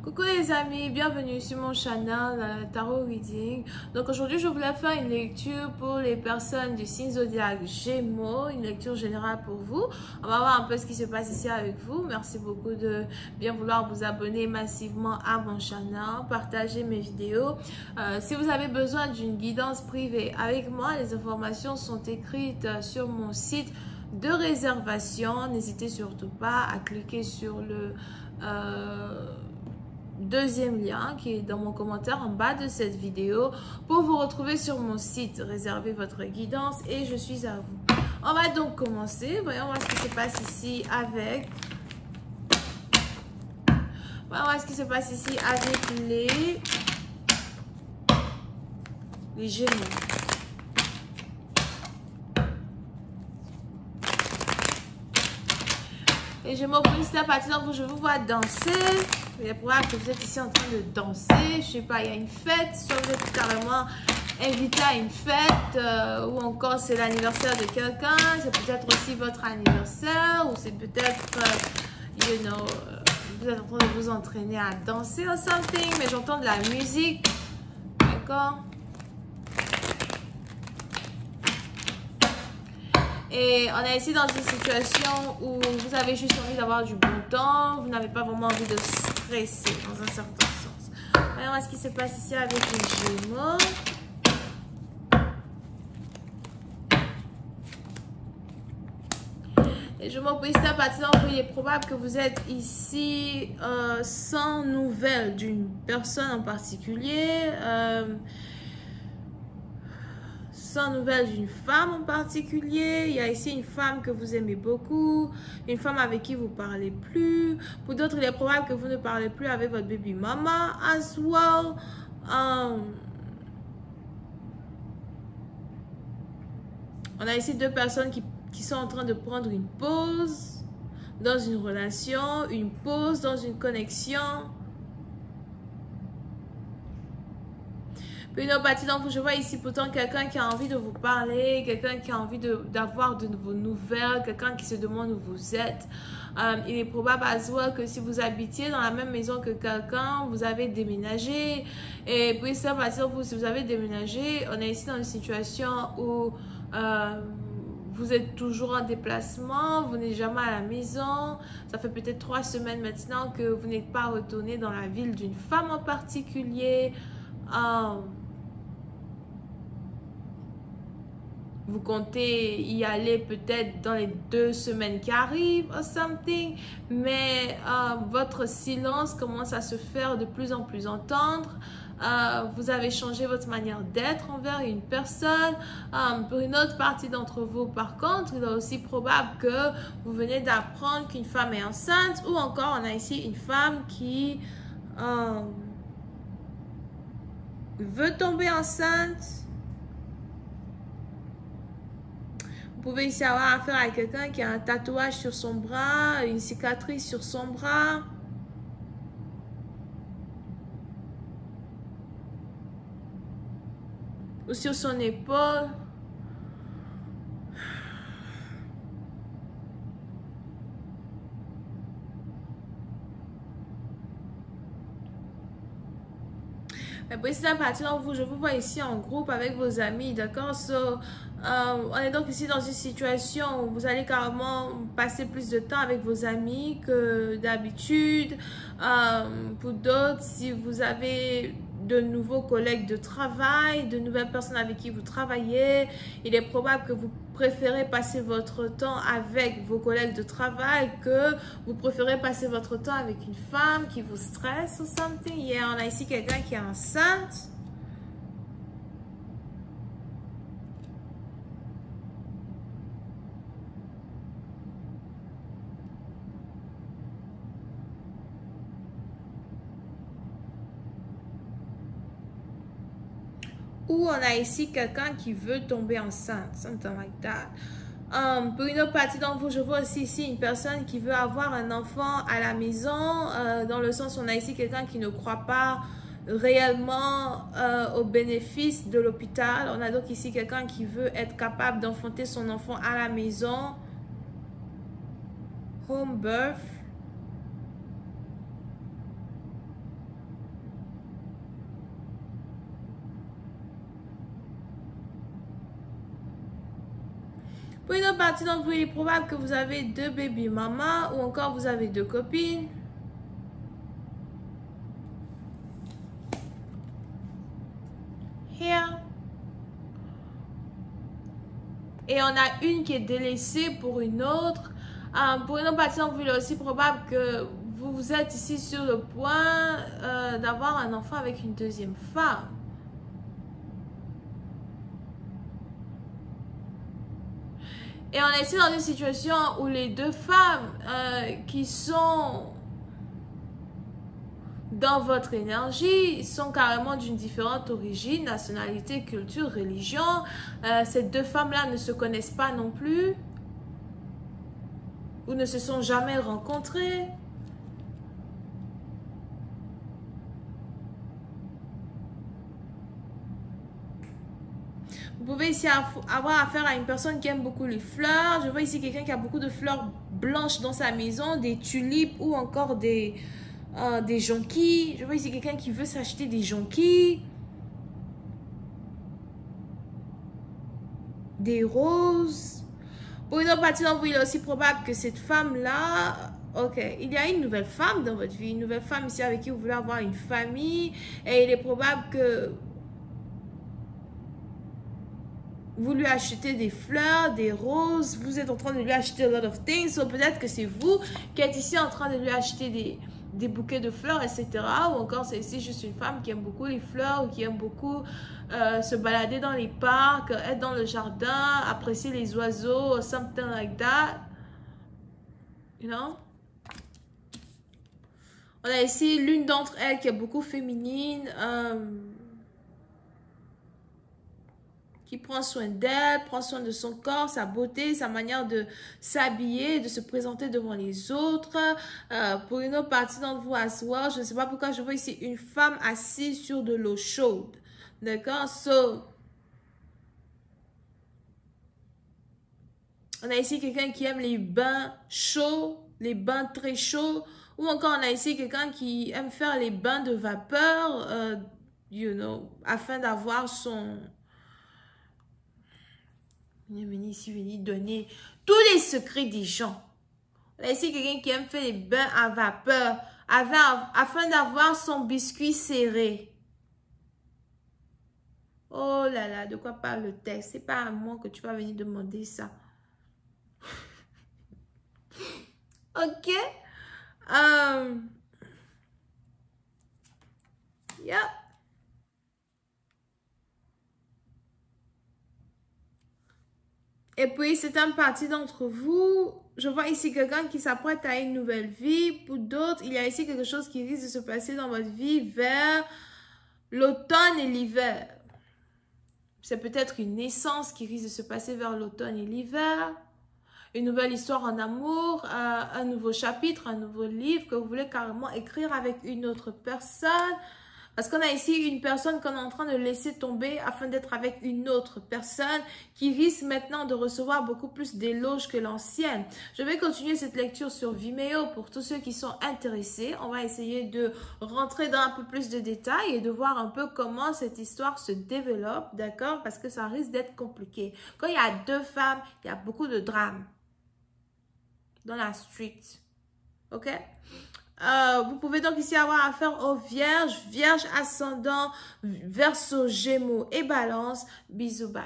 Coucou les amis, bienvenue sur mon channel Tarot Reading. Donc aujourd'hui je voulais faire une lecture pour les personnes du signe zodiaque Gémeaux, une lecture générale pour vous. On va voir un peu ce qui se passe ici avec vous. Merci beaucoup de bien vouloir vous abonner massivement à mon channel, partager mes vidéos. Si vous avez besoin d'une guidance privée avec moi, les informations sont écrites sur mon site de réservation. N'hésitez surtout pas à cliquer sur le deuxième lien qui est dans mon commentaire en bas de cette vidéo pour vous retrouver sur mon site. Réservez votre guidance et je suis à vous. On va donc commencer. Voyons voir ce qui se passe ici avec... Voyons voir ce qui se passe ici avec les Gémeaux. Et je m'oppose à partir d'entre vous, je vous vois danser. Il est probable que vous êtes ici en train de danser. Je sais pas, il y a une fête. Soit vous êtes carrément invité à une fête ou encore c'est l'anniversaire de quelqu'un. C'est peut-être aussi votre anniversaire ou c'est peut-être, vous êtes en train de vous entraîner à danser or something. Mais j'entends de la musique. D'accord? Et on est ici dans une situation où vous avez juste envie d'avoir du bon temps. Vous n'avez pas vraiment envie de stresser dans un certain sens. Voyons ce qui se passe ici avec les Gémeaux. Les Gémeaux, pour ici, à partir d'entre vous, il est probable que vous êtes ici sans nouvelles d'une personne en particulier. Sans nouvelles d'une femme en particulier. Il y a ici une femme que vous aimez beaucoup, une femme avec qui vous parlez plus. Pour d'autres, il est probable que vous ne parlez plus avec votre baby mama as well. On a ici deux personnes qui sont en train de prendre une pause dans une relation, une pause dans une connexion. Une autre partie d'entre vous, je vois ici pourtant quelqu'un qui a envie de vous parler, quelqu'un qui a envie d'avoir de vos nouvelles, quelqu'un qui se demande où vous êtes. Il est probable as well que si vous habitiez dans la même maison que quelqu'un, vous avez déménagé. Et puis ça, partie d'entre vous, si vous avez déménagé, on est ici dans une situation où vous êtes toujours en déplacement, vous n'êtes jamais à la maison. Ça fait peut-être 3 semaines maintenant que vous n'êtes pas retourné dans la ville d'une femme en particulier. Vous comptez y aller peut-être dans les 2 semaines qui arrivent or something, mais votre silence commence à se faire de plus en plus entendre. Vous avez changé votre manière d'être envers une personne. Pour une autre partie d'entre vous, par contre, il est aussi probable que vous venez d'apprendre qu'une femme est enceinte, ou encore on a ici une femme qui veut tomber enceinte. Vous pouvez ici avoir affaire à quelqu'un qui a un tatouage sur son bras, une cicatrice sur son bras. Ou sur son épaule. Mais pour ici, à partir d'entre vous, je vous vois ici en groupe avec vos amis, d'accord? On est donc ici dans une situation où vous allez carrément passer plus de temps avec vos amis que d'habitude. Pour d'autres, si vous avez de nouveaux collègues de travail, de nouvelles personnes avec qui vous travaillez, il est probable que vous préférez passer votre temps avec vos collègues de travail que vous préférez passer votre temps avec une femme qui vous stresse ou something. Yeah, on a ici quelqu'un qui est enceinte. Ou on a ici quelqu'un qui veut tomber enceinte, something like that. Pour une autre partie d'entre vous, je vois aussi ici une personne qui veut avoir un enfant à la maison, dans le sens où on a ici quelqu'un qui ne croit pas réellement aux bénéfices de l'hôpital. On a donc ici quelqu'un qui veut être capable d'enfanter son enfant à la maison. Home birth. Pour une autre partie d'entre vous, il est probable que vous avez 2 baby mamas ou encore vous avez 2 copines. Here. Et on a une qui est délaissée pour une autre. Pour une autre partie d'entre vous, il est aussi probable que vous êtes ici sur le point d'avoir un enfant avec une deuxième femme. Et on est ici dans une situation où les 2 femmes qui sont dans votre énergie sont carrément d'une différente origine, nationalité, culture, religion. Ces 2 femmes-là ne se connaissent pas non plus ou ne se sont jamais rencontrées. Vous pouvez ici avoir affaire à une personne qui aime beaucoup les fleurs. Je vois ici quelqu'un qui a beaucoup de fleurs blanches dans sa maison, des tulipes ou encore des jonquilles. Je vois ici quelqu'un qui veut s'acheter des jonquilles, des roses. Pour une autre partie d'entre vous, il est aussi probable que cette femme-là... Ok, il y a une nouvelle femme dans votre vie, une nouvelle femme ici avec qui vous voulez avoir une famille. Et il est probable que vous lui achetez des fleurs, des roses, vous êtes en train de lui acheter a lot of things, ou peut-être que c'est vous qui êtes ici en train de lui acheter des bouquets de fleurs, etc. Ou encore c'est ici juste une femme qui aime beaucoup les fleurs ou qui aime beaucoup se balader dans les parcs, être dans le jardin, apprécier les oiseaux, something like that. You know? On a ici l'une d'entre elles qui est beaucoup féminine, qui prend soin d'elle, prend soin de son corps, sa beauté, sa manière de s'habiller, de se présenter devant les autres. Pour une autre partie d'entre vous as well, je ne sais pas pourquoi je vois ici une femme assise sur de l'eau chaude. D'accord? So, on a ici quelqu'un qui aime les bains chauds, les bains très chauds. Ou encore, on a ici quelqu'un qui aime faire les bains de vapeur, you know, afin d'avoir son... Venez ici, venez donner tous les secrets des gens. On a ici quelqu'un qui aime faire les bains à vapeur afin d'avoir son biscuit serré. Oh là là, de quoi parle le texte? C'est pas à moi que tu vas venir demander ça. Ok? Yep. Et puis, c'est une partie d'entre vous. Je vois ici quelqu'un qui s'apprête à une nouvelle vie. Pour d'autres, il y a ici quelque chose qui risque de se passer dans votre vie vers l'automne et l'hiver. C'est peut-être une naissance qui risque de se passer vers l'automne et l'hiver. Une nouvelle histoire en amour, un nouveau chapitre, un nouveau livre que vous voulez carrément écrire avec une autre personne. Parce qu'on a ici une personne qu'on est en train de laisser tomber afin d'être avec une autre personne qui risque maintenant de recevoir beaucoup plus d'éloges que l'ancienne. Je vais continuer cette lecture sur Vimeo pour tous ceux qui sont intéressés. On va essayer de rentrer dans un peu plus de détails et de voir un peu comment cette histoire se développe, d'accord? Parce que ça risque d'être compliqué. Quand il y a 2 femmes, il y a beaucoup de drames dans la street. Ok? Vous pouvez donc ici avoir affaire aux vierges, vierges ascendant, verseau, gémeaux et balance. Bisous, bye.